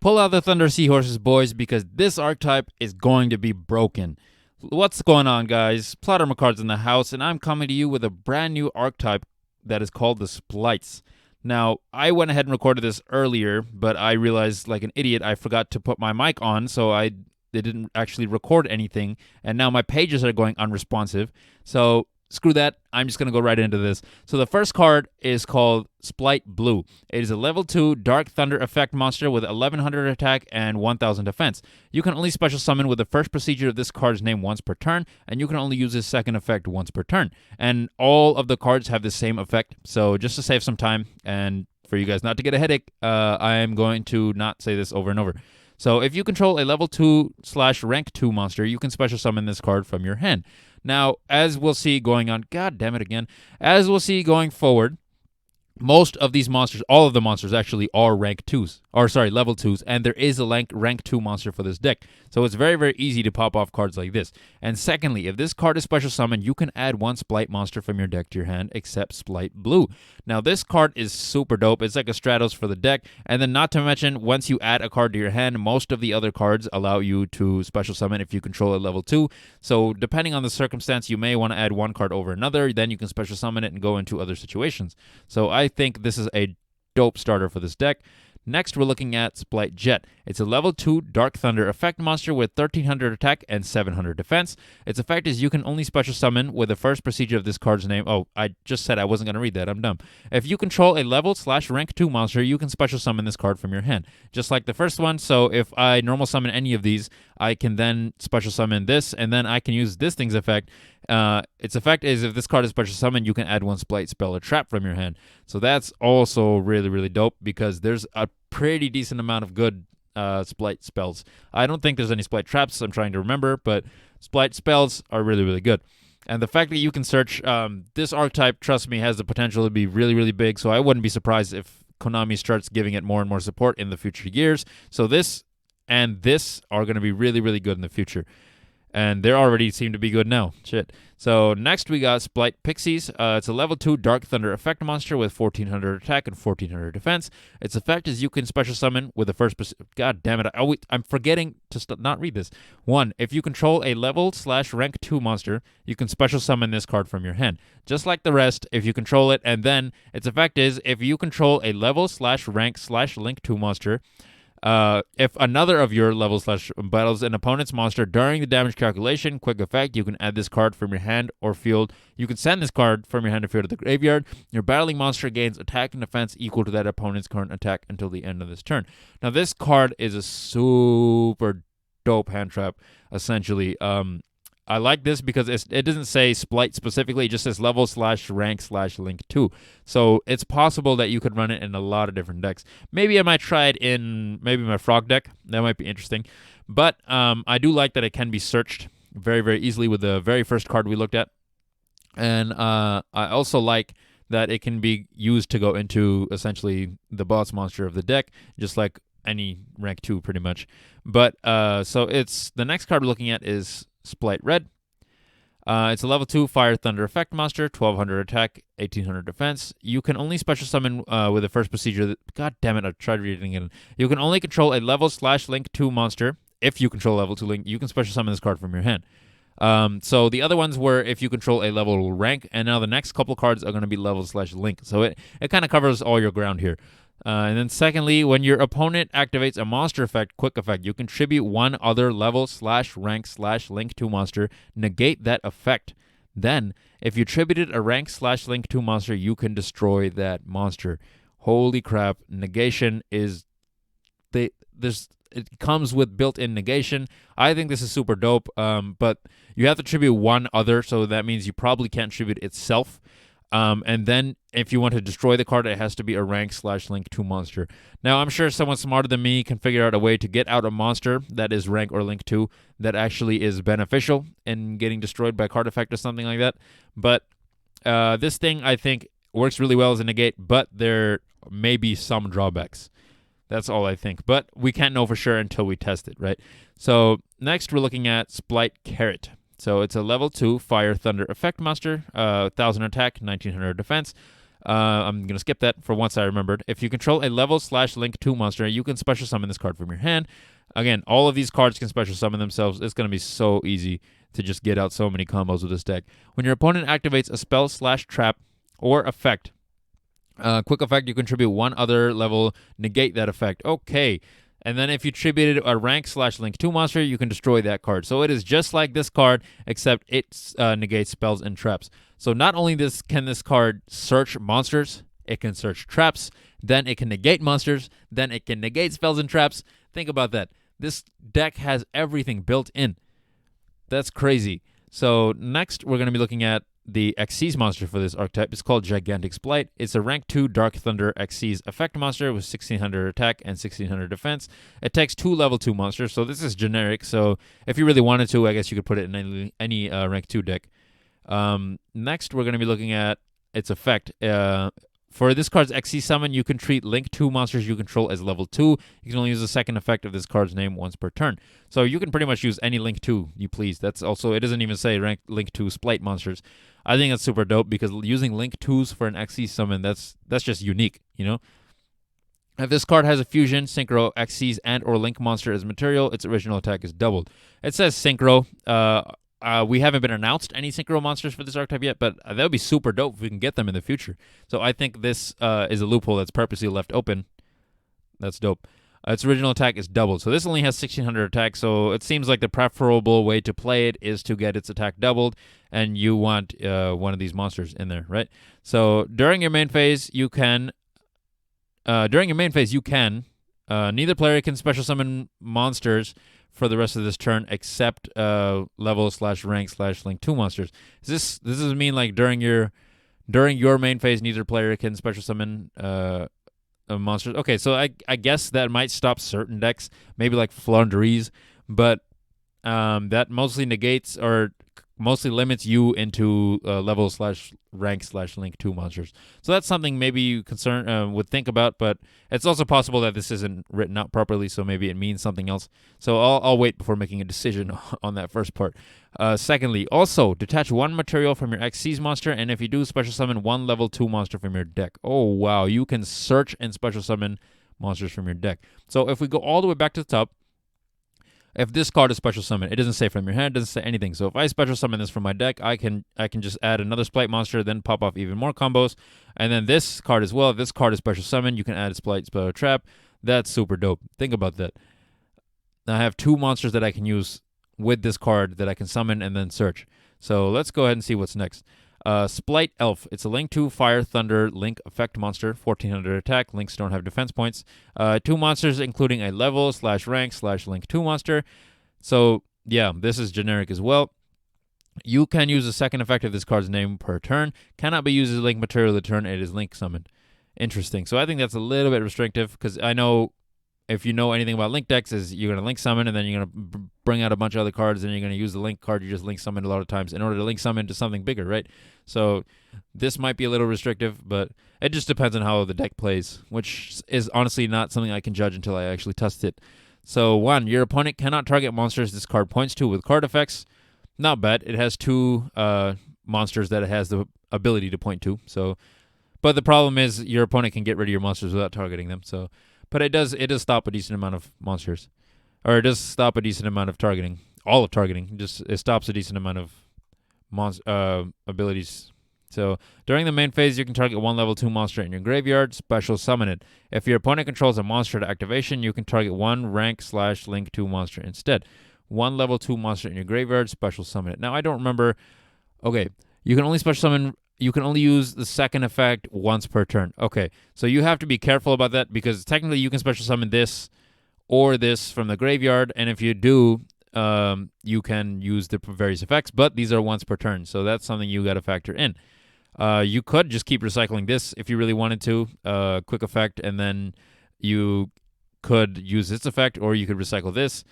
Pull out the Thunder Seahorses, boys, because this archetype is going to be broken. What's going on, guys? PlotArmorCards in the house, and I'm coming to you with a brand new archetype that is called the Splights. Now, I went ahead and recorded this earlier, but I realized, like an idiot, I forgot to put my mic on, so it didn't actually record anything, and now my pages are going unresponsive. So screw that. I'm just going to go right into this. So the first card is called Splight Blue. It is a level 2 Dark Thunder effect monster with 1100 attack and 1000 defense. You can only special summon with the first procedure of this card's name once per turn, and you can only use his second effect once per turn. And all of the cards have the same effect, so just to save some time and for you guys not to get a headache, I am going to not say this over and over. So if you control a level 2/rank 2 monster, you can special summon this card from your hand. Now, as we'll see going on, god damn it again, as we'll see going forward, most of these monsters, all of the monsters actually are level 2s, and there is a rank 2 monster for this deck. So it's very, very easy to pop off cards like this. And secondly, if this card is special summoned, you can add one Splight monster from your deck to your hand, except Splight Blue. Now, this card is super dope. It's like a Stratos for the deck. And then not to mention, once you add a card to your hand, most of the other cards allow you to special summon if you control a level 2. So depending on the circumstance, you may want to add one card over another. Then you can special summon it and go into other situations. So I think this is a dope starter for this deck. Next, we're looking at Splight Jet. It's a level 2 Dark Thunder effect monster with 1300 attack and 700 defense. Its effect is you can only special summon with the first procedure of this card's name. Oh, I just said I wasn't going to read that. I'm dumb. If you control a level/rank 2 monster, you can special summon this card from your hand, just like the first one. So if I normal summon any of these, I can then special summon this, and then I can use this thing's effect. Its effect is if this card is special summoned, you can add one Splight spell or trap from your hand. So that's also really, really dope because there's a pretty decent amount of good Splight spells. I don't think there's any Splight traps, I'm trying to remember, but Splight spells are really, really good. And the fact that you can search, this archetype, trust me, has the potential to be really, really big, so I wouldn't be surprised if Konami starts giving it more and more support in the future years. So this and this are going to be really, really good in the future. And they already seem to be good now. Shit. So next we got Splight Pixies. It's a level 2 Dark Thunder effect monster with 1400 attack and 1400 defense. Its effect is you can special summon with the first... God damn it. I'm forgetting to not read this. 1. If you control a level/rank 2 monster, you can special summon this card from your hand. Just like the rest, if you control it, and then its effect is if you control a level/rank/link 2 monster, if another of your level/battles an opponent's monster during the damage calculation, quick effect, you can add this card from your hand or field. You can send this card from your hand or field to the graveyard. Your battling monster gains attack and defense equal to that opponent's current attack until the end of this turn. Now, this card is a super dope hand trap, essentially. I like this because it doesn't say Splight specifically. It just says level/rank/link 2. So it's possible that you could run it in a lot of different decks. Maybe I might try it in maybe my Frog deck. That might be interesting. But I do like that it can be searched very, very easily with the very first card we looked at. And I also like that it can be used to go into essentially the boss monster of the deck, just like any rank 2 pretty much. But so it's the next card we're looking at is Splight Red. It's a level 2 Fire Thunder effect monster, 1200 attack, 1800 defense. You can only special summon with the first procedure. God damn it, I tried reading it. You can only control a level/link 2 monster. If you control level 2 link, you can special summon this card from your hand. So the other ones were if you control a level rank, and now the next couple cards are going to be level/link. So it kind of covers all your ground here. And then secondly, when your opponent activates a monster effect, quick effect, you contribute one other level/rank/link 2 monster, negate that effect. Then, if you tributed a rank/link 2 monster, you can destroy that monster. Holy crap, negation is... It comes with built-in negation. I think this is super dope, but you have to tribute one other, so that means you probably can't tribute itself. And then if you want to destroy the card, it has to be a rank/link 2 monster. Now, I'm sure someone smarter than me can figure out a way to get out a monster that is rank or link 2 that actually is beneficial in getting destroyed by card effect or something like that. But this thing, I think, works really well as a negate, but there may be some drawbacks. That's all I think. But we can't know for sure until we test it, right? So next, we're looking at Splight Carrot. So it's a level 2 Fire Thunder effect monster, 1000 attack, 1900 defense. I'm going to skip that for once I remembered. If you control a level/link 2 monster, you can special summon this card from your hand. Again, all of these cards can special summon themselves. It's going to be so easy to just get out so many combos with this deck. When your opponent activates a spell/trap or effect, quick effect, you contribute one other level, negate that effect. Okay. And then if you tributed a rank/link 2 monster, you can destroy that card. So it is just like this card, except it negates spells and traps. So not only can this card search monsters, it can search traps, then it can negate monsters, then it can negate spells and traps. Think about that. This deck has everything built in. That's crazy. So next, we're going to be looking at the Xyz monster for this archetype. It's called Gigantic Splight. It's a rank 2 Dark Thunder Xyz effect monster with 1600 attack and 1600 defense. It takes 2 level 2 monsters, so this is generic. So if you really wanted to, I guess you could put it in any rank 2 deck. Next, we're going to be looking at its effect. For this card's Xyz summon, you can treat link 2 monsters you control as level 2. You can only use the second effect of this card's name once per turn. So you can pretty much use any link 2 you please. That's also, it doesn't even say rank link 2 Splight monsters. I think that's super dope because using link 2s for an Xyz summon, that's just unique, you know? If this card has a fusion, synchro, Xyz, and or link monster as material, its original attack is doubled. It says synchro. We haven't been announced any synchro monsters for this archetype yet, but that would be super dope if we can get them in the future. So I think this is a loophole that's purposely left open. That's dope. Its original attack is doubled. So this only has 1600 attack, so it seems like the preferable way to play it is to get its attack doubled, and you want one of these monsters in there, right? So during your main phase, you can... neither player can special summon monsters for the rest of this turn except level/rank/link 2 monsters. Does this mean like during your main phase, neither player can special summon monsters? Okay, so I guess that might stop certain decks, maybe like Flunderies, but that mostly negates or mostly limits you into level/rank/link 2 monsters. So that's something maybe you would think about, but it's also possible that this isn't written out properly, so maybe it means something else. So I'll wait before making a decision on that first part. Secondly, also detach one material from your Xyz monster, and if you do, special summon one level 2 monster from your deck. Oh wow, you can search and special summon monsters from your deck. So if we go all the way back to the top, if this card is special summon, it doesn't say from your hand, it doesn't say anything. So if I special summon this from my deck, I can just add another Splight monster, then pop off even more combos. And then this card as well, if this card is special summon, you can add a Splight, spell, or trap. That's super dope. Think about that. I have 2 monsters that I can use with this card that I can summon and then search. So let's go ahead and see what's next. Splight Elf. It's a link 2 Fire Thunder Link effect monster, 1400 attack. Links don't have defense points. 2 monsters, including a level/rank/link 2 monster. So yeah, this is generic as well. You can use the second effect of this card's name per turn. Cannot be used as link material the turn it is link summoned. Interesting. So I think that's a little bit restrictive because I know if you know anything about link decks, is you're going to link summon and then you're going to bring out a bunch of other cards and you're going to use the link card you just link summoned a lot of times in order to link summon to something bigger, right? So this might be a little restrictive, but it just depends on how the deck plays, which is honestly not something I can judge until I actually test it. So 1, your opponent cannot target monsters this card points to with card effects. Not bad. It has 2 monsters that it has the ability to point to. So, but the problem is your opponent can get rid of your monsters without targeting them. So, but it does stop a decent amount of monsters, or it does stop a decent amount of targeting. All of targeting, it stops a decent amount of abilities. So during the main phase, you can target 1 level 2 monster in your graveyard, special summon it. If your opponent controls a monster at activation, you can target 1 rank/link 2 monster instead. 1 level 2 monster in your graveyard, special summon it. Now I don't remember. Okay, you can only special summon. You can only use the second effect once per turn. Okay, so you have to be careful about that because technically you can special summon this or this from the graveyard, and if you do, you can use the various effects, but these are once per turn, so that's something you got to factor in. You could just keep recycling this if you really wanted to, quick effect, and then you could use this effect, or you could recycle this.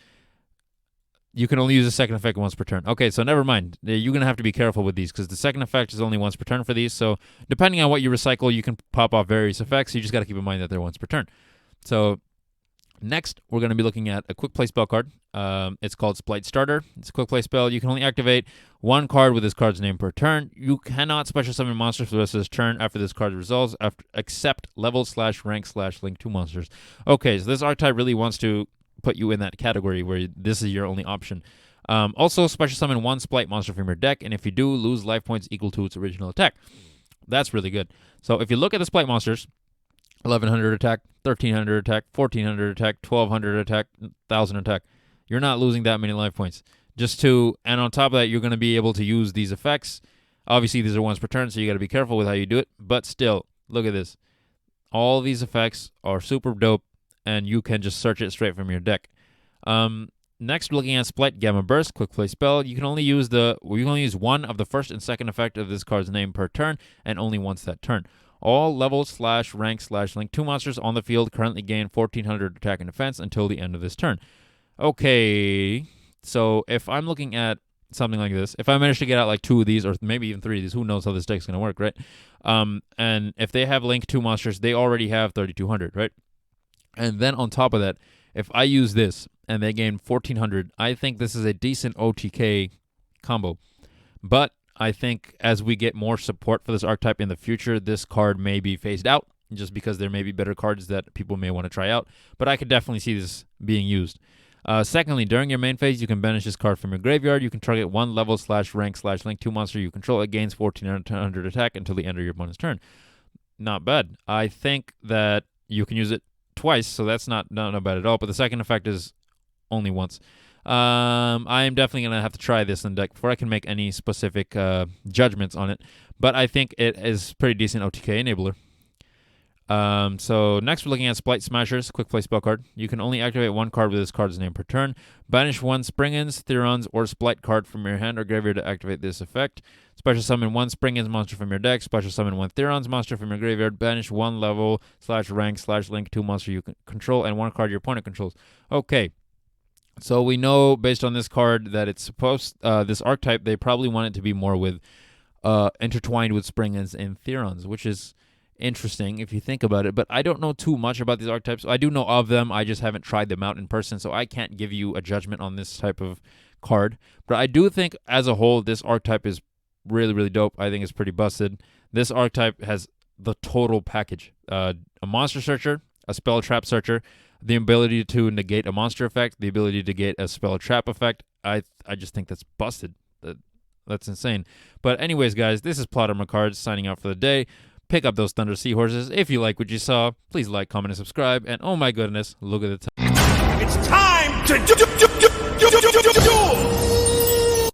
You can only use the second effect once per turn. Okay, so never mind. You're going to have to be careful with these because the second effect is only once per turn for these. So depending on what you recycle, you can pop off various effects. You just got to keep in mind that they're once per turn. So Next, we're going to be looking at a quick play spell card. It's called Splight Starter. It's a quick play spell. You can only activate one card with this card's name per turn. You cannot special summon monsters for the rest of this turn after this card resolves, except level/rank/link 2 monsters. Okay, so this archetype really wants to put you in that category where this is your only option. Also, special summon one Splight monster from your deck, and if you do, lose life points equal to its original attack. That's really good. So if you look at the Splight monsters, 1100 attack, 1300 attack, 1400 attack, 1200 attack, 1000 attack. You're not losing that many life points. And on top of that, you're going to be able to use these effects. Obviously, these are once per turn, so you got to be careful with how you do it. But still, look at this. All these effects are super dope, and you can just search it straight from your deck. Next, looking at Splight Gamma Burst, quick play spell. You can only use one of the first and second effect of this card's name per turn, and only once that turn. All level/rank/link 2 monsters on the field currently gain 1400 attack and defense until the end of this turn. Okay, so if I'm looking at something like this, if I manage to get out like 2 of these, or maybe even 3 of these, who knows how this deck's going to work, right? And if they have link 2 monsters, they already have 3200, right? And then on top of that, if I use this and they gain 1400, I think this is a decent OTK combo. But I think as we get more support for this archetype in the future, this card may be phased out just because there may be better cards that people may want to try out. But I could definitely see this being used. Secondly, during your main phase, you can banish this card from your graveyard. You can target one level/rank/link 2 monster you control. It gains 1400 attack until the end of your opponent's turn. Not bad. I think that you can use it twice, so that's not bad at all. But the second effect is only once. I am definitely going to have to try this in deck before I can make any specific judgments on it. But I think it is pretty decent OTK enabler. So next we're looking at Splight Smashers, quick play spell card. You can only activate one card with this card's name per turn. Banish one Spring-Ins, Therons, or Splight card from your hand or graveyard to activate this effect. Special summon one Spring-Ins monster from your deck. Special summon one Therons monster from your graveyard. Banish one level/rank/link 2 monster you control and one card your opponent controls. Okay. So we know based on this card that it's this archetype, they probably want it to be more with intertwined with Spring-Ins and Therons, which is interesting if you think about it. But I don't know too much about these archetypes. I do know of them. I just haven't tried them out in person, so I can't give you a judgment on this type of card. But I do think as a whole, this archetype is really, really dope. I think it's pretty busted. This archetype has the total package. A monster searcher, a spell trap searcher, the ability to negate a monster effect, the ability to get a spell trap effect. I just think that's busted. That's insane. But anyways, guys, this is PlotArmorCards signing out for the day. Pick up those Thunder Seahorses. If you like what you saw, please like, comment, and subscribe. And oh my goodness, look at the time. It's time to do